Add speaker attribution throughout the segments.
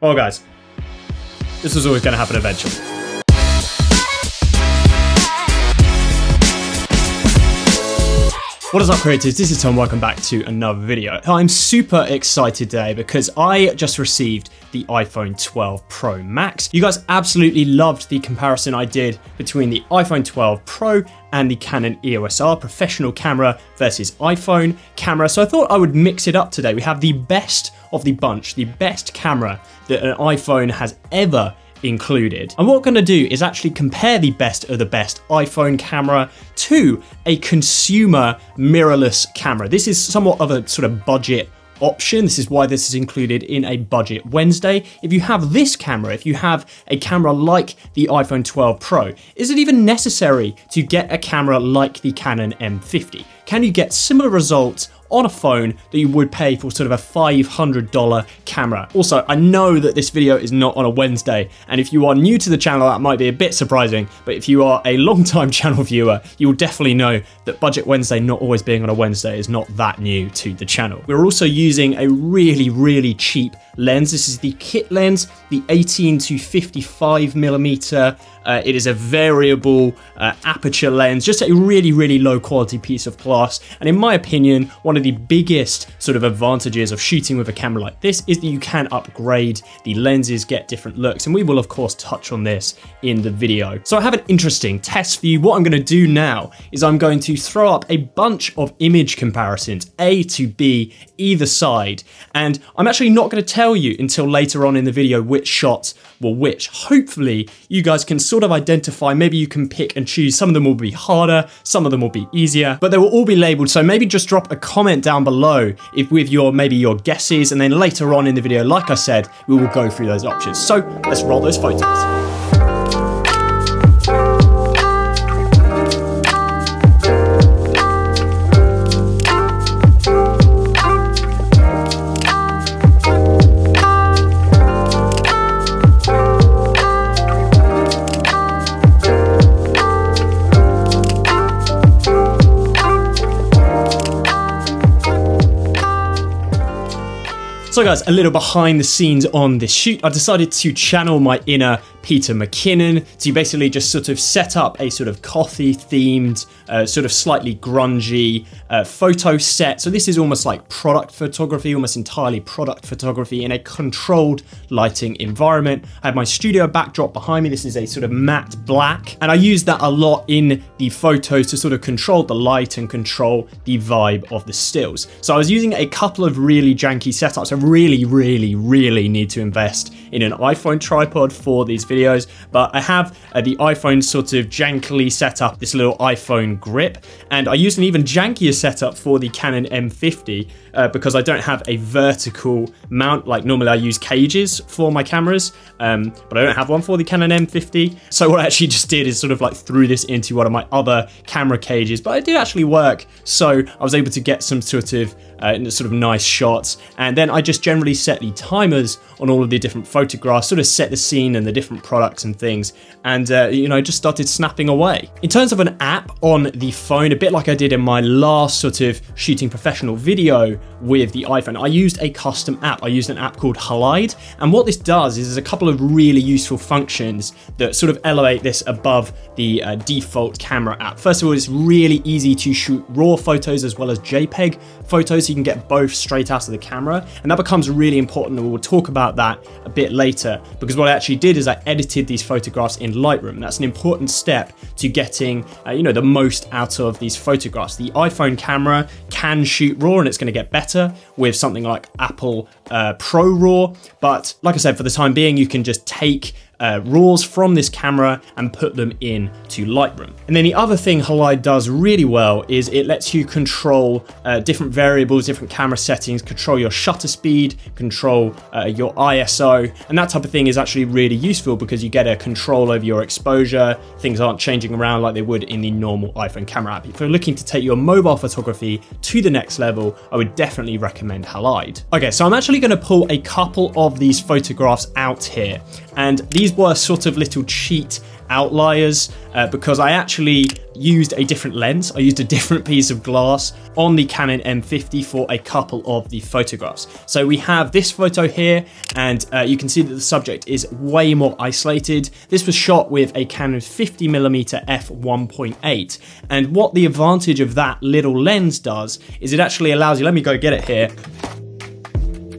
Speaker 1: Well guys, this was always going to happen eventually. What is up creators, this is Tom, welcome back to another video. I'm super excited today because I just received the iPhone 12 Pro Max. You guys absolutely loved the comparison I did between the iPhone 12 Pro and the Canon EOS R professional camera versus iPhone camera. So I thought I would mix it up today. We have the best of the bunch, the best camera that an iPhone has ever included. And what we're going to do is actually compare the best of the best iPhone camera to a consumer mirrorless camera. This is somewhat of a sort of budget option. This is why this is included in a Budget Wednesday. If you have this camera, if you have a camera like the iPhone 12 Pro, is it even necessary to get a camera like the Canon M50? Can you get similar results on a phone that you would pay for sort of a $500 camera? Also, I know that this video is not on a Wednesday, and if you are new to the channel, that might be a bit surprising, but if you are a long-time channel viewer, you'll definitely know that Budget Wednesday not always being on a Wednesday is not that new to the channel. We're also using a really cheap lens. This is the kit lens, the 18 to 55 millimeter. It is a variable aperture lens, just a really low quality piece of glass. And in my opinion, one of the biggest sort of advantages of shooting with a camera like this is that you can upgrade the lenses, get different looks, and we will of course touch on this in the video. So I have an interesting test for you. What I'm going to do now is I'm going to throw up a bunch of image comparisons, A to B, either side, and I'm actually not going to tell you until later on in the video which shots were which. Hopefully you guys can sort of identify, maybe you can pick and choose. Some of them will be harder, some of them will be easier, but they will all be labeled. So maybe just drop a comment down below if with your maybe your guesses, and then later on in the video, like I said, we will go through those options. So let's roll those photos. So guys, a little behind the scenes on this shoot. I decided to channel my inner Peter McKinnon to basically just sort of set up a sort of coffee themed, sort of slightly grungy photo set. So this is almost like product photography, almost entirely product photography in a controlled lighting environment. I have my studio backdrop behind me. This is a sort of matte black, and I use that a lot in the photos to sort of control the light and control the vibe of the stills. So I was using a couple of really janky setups. I really need to invest in an iPhone tripod for these videos, but I have the iPhone sort of jankily set up, this little iPhone grip, and I use an even jankier setup for the Canon M50 because I don't have a vertical mount. Like normally I use cages for my cameras, but I don't have one for the Canon M50. So what I actually just did is sort of like threw this into one of my other camera cages, but it did actually work. So I was able to get some sort of nice shots, and then I just generally set the timers on all of the different photographs, sort of set the scene and the different products and things, and just started snapping away. In terms of an app on the phone, a bit like I did in my last sort of shooting professional video with the iPhone, I used a custom app. I used an app called Halide, and what this does is there's a couple of really useful functions that sort of elevate this above the default camera app. First of all, it's really easy to shoot RAW photos as well as JPEG photos, so you can get both straight out of the camera, and that becomes really important, and we'll talk about that a bit later, because what I actually did is I edited these photographs in Lightroom, and that's an important step to getting the most out of these photographs. The iPhone camera can shoot RAW, and it's going to get better with something like Apple Pro RAW, but like I said, for the time being, you can just take RAWs from this camera and put them into Lightroom. And then the other thing Halide does really well is it lets you control different variables, different camera settings, control your shutter speed, control your ISO, and that type of thing is actually really useful because you get a control over your exposure. Things aren't changing around like they would in the normal iPhone camera app. If you're looking to take your mobile photography to the next level, I would definitely recommend Halide. Okay, so I'm actually going to pull a couple of these photographs out here, and these these were sort of little cheat outliers because I actually used a different lens. I used a different piece of glass on the Canon M50 for a couple of the photographs. So we have this photo here, and you can see that the subject is way more isolated. This was shot with a Canon 50mm f1.8, and what the advantage of that little lens does is it actually allows you, let me go get it here,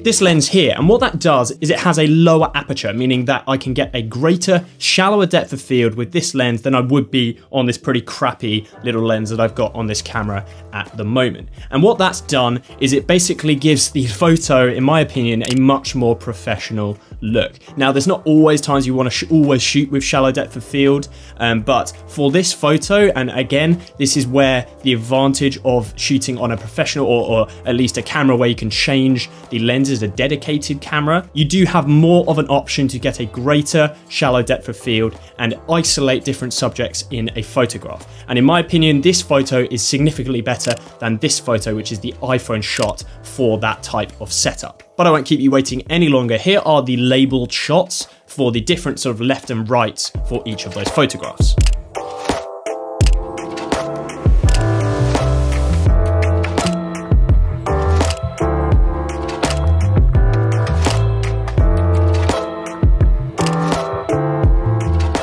Speaker 1: this lens here, and what that does is it has a lower aperture, meaning that I can get a greater, shallower depth of field with this lens than I would be on this pretty crappy little lens that I've got on this camera at the moment. And what that's done is it basically gives the photo, in my opinion, a much more professional look. Now, there's not always times you want to always shoot with shallow depth of field, but for this photo, and again, this is where the advantage of shooting on a professional or at least a camera where you can change the lenses, a dedicated camera, you do have more of an option to get a greater shallow depth of field and isolate different subjects in a photograph. And in my opinion, this photo is significantly better than this photo, which is the iPhone shot for that type of setup. But I won't keep you waiting any longer. Here are the labeled shots for the different sort of left and right for each of those photographs.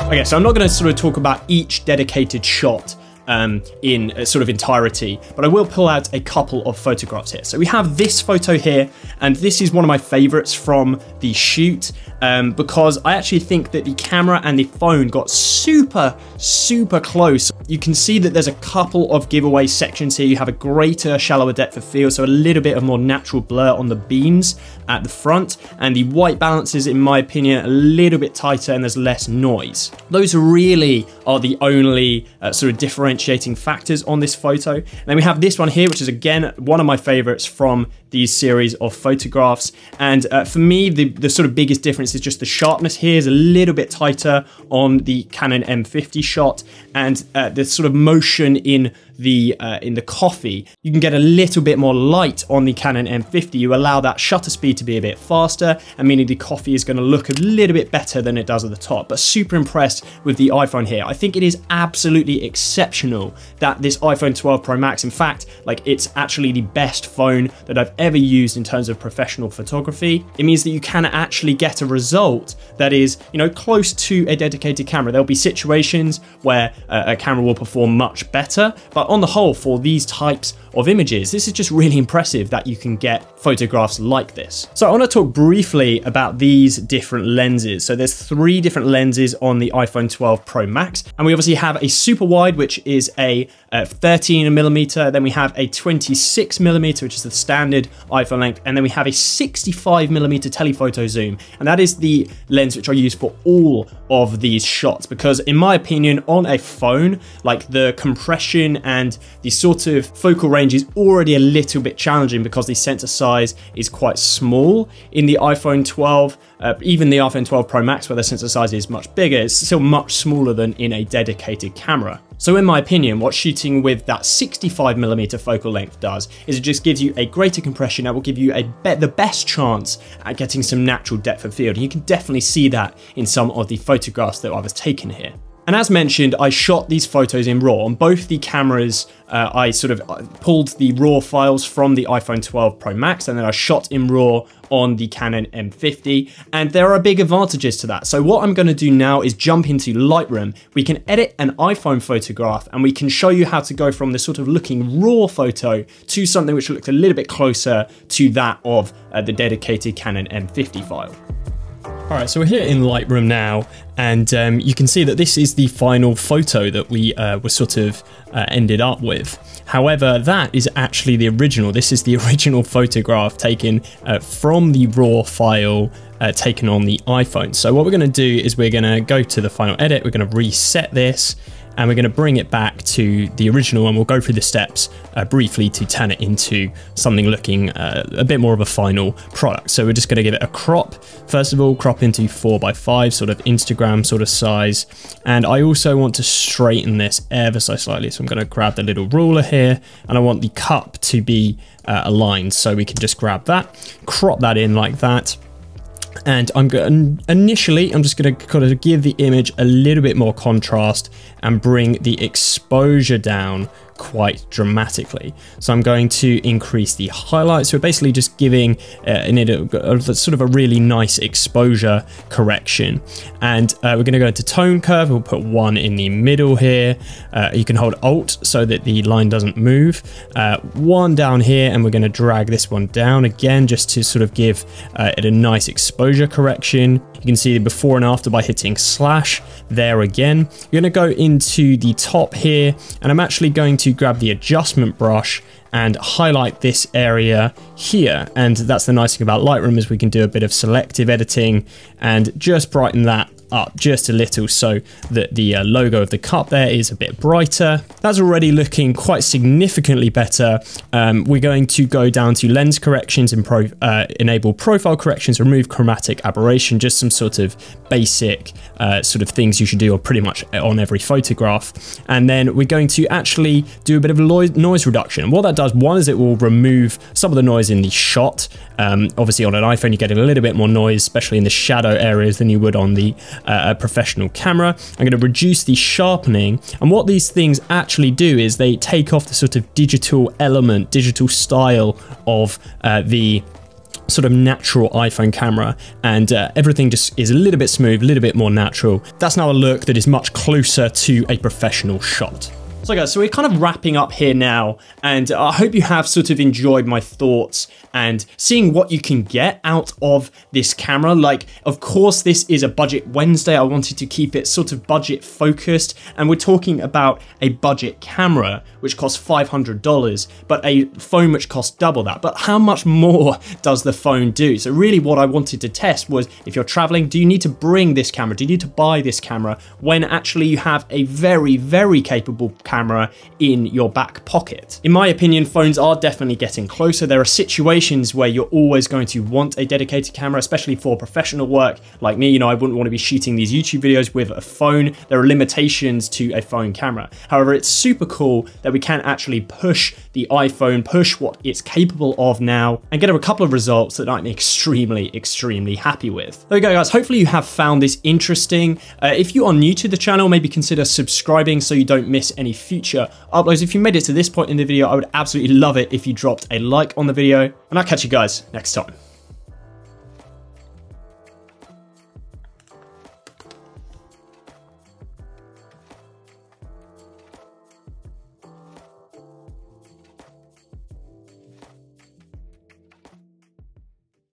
Speaker 1: Okay, so I'm not going to sort of talk about each dedicated shot in sort of entirety, but I will pull out a couple of photographs here. So we have this photo here, and this is one of my favorites from the shoot because I actually think that the camera and the phone got super close. You can see that there's a couple of giveaway sections here. You have a greater, shallower depth of field, so a little bit of more natural blur on the beams at the front, and the white balance is, in my opinion, a little bit tighter and there's less noise. Those really are the only sort of differentiating factors on this photo. And then we have this one here, which is again one of my favorites from these series of photographs. And for me, the sort of biggest difference is just the sharpness here is a little bit tighter on the Canon M50 shot, and the sort of motion in the coffee, you can get a little bit more light on the Canon M50. You allow that shutter speed to be a bit faster, and meaning the coffee is going to look a little bit better than it does at the top. But super impressed with the iPhone here. I think it is absolutely exceptional that this iPhone 12 Pro Max, in fact, like it's actually the best phone that I've ever used in terms of professional photography. It means that you can actually get a result that is, you know, close to a dedicated camera. There'll be situations where a camera will perform much better, but on the whole, for these types of images, this is just really impressive that you can get photographs like this. So I want to talk briefly about these different lenses. So there's 3 different lenses on the iPhone 12 Pro Max, and we obviously have a super wide, which is a 13mm, then we have a 26mm, which is the standard iPhone length, and then we have a 65mm telephoto zoom, and that is the lens which I use for all of these shots, because in my opinion, on a phone, like the compression and the sort of focal range is already a little bit challenging because the sensor size is quite small. In the iPhone 12, even the iPhone 12 Pro Max, where the sensor size is much bigger, it's still much smaller than in a dedicated camera. So in my opinion, what shooting with that 65mm focal length does is it just gives you a greater compression that will give you the best chance at getting some natural depth of field. And you can definitely see that in some of the photographs that I was taking here. And as mentioned, I shot these photos in RAW. On both the cameras, I sort of pulled the RAW files from the iPhone 12 Pro Max, and then I shot in RAW on the Canon M50, and there are big advantages to that. So what I'm going to do now is jump into Lightroom. We can edit an iPhone photograph, and we can show you how to go from the sort of looking raw photo to something which looks a little bit closer to that of the dedicated Canon M50 file. All right, so we're here in Lightroom now, and you can see that this is the final photo that we were sort of ended up with. However, that is actually the original. This is the original photograph taken from the RAW file taken on the iPhone. So what we're going to do is we're going to go to the final edit, we're going to reset this, and we're going to bring it back to the original, and we'll go through the steps briefly to turn it into something looking a bit more of a final product. So we're just going to give it a crop. First of all, crop into 4:5, sort of Instagram sort of size. And I also want to straighten this ever so slightly. So I'm going to grab the little ruler here, and I want the cup to be aligned. So we can just grab that, crop that in like that. And initially, I'm just going to kind of give the image a little bit more contrast and bring the exposure down quite dramatically. So I'm going to increase the highlights. So we're basically just giving sort of a really nice exposure correction. And we're going to go into tone curve. We'll put 1 in the middle here. You can hold Alt so that the line doesn't move. 1 down here, and we're going to drag this one down again just to sort of give it a nice exposure correction. You can see the before and after by hitting slash there again. You're going to go into the top here, and I'm actually going to grab the adjustment brush and highlight this area here. And that's the nice thing about Lightroom, is we can do a bit of selective editing and just brighten that up just a little so that the logo of the cup there is a bit brighter. That's already looking quite significantly better. We're going to go down to lens corrections and enable profile corrections, remove chromatic aberration, just some sort of basic sort of things you should do pretty much on every photograph. And then we're going to actually do a bit of noise reduction. And what that does, one, is it will remove some of the noise in the shot. Obviously on an iPhone, you get a little bit more noise, especially in the shadow areas, than you would on the a professional camera. I'm going to reduce the sharpening, and what these things actually do is they take off the sort of digital element, digital style of the sort of natural iPhone camera, and everything just is a little bit smooth, a little bit more natural. That's now a look that is much closer to a professional shot. So guys, so we're kind of wrapping up here now, and I hope you have sort of enjoyed my thoughts and seeing what you can get out of this camera. Like, of course, this is a budget Wednesday. I wanted to keep it sort of budget focused, and we're talking about a budget camera which costs $500, but a phone which costs double that. But how much more does the phone do? So really what I wanted to test was, if you're traveling, do you need to bring this camera? Do you need to buy this camera when actually you have a very, very capable camera in your back pocket? In my opinion, phones are definitely getting closer. There are situations where you're always going to want a dedicated camera, especially for professional work like me. You know, I wouldn't want to be shooting these YouTube videos with a phone. There are limitations to a phone camera. However, it's super cool that we can actually push the iPhone, push what it's capable of now, and get a couple of results that I'm extremely, extremely happy with. There we go, guys. Hopefully you have found this interesting. If you are new to the channel, maybe consider subscribing so you don't miss any future uploads. If you made it to this point in the video, I would absolutely love it if you dropped a like on the video, and I'll catch you guys next time.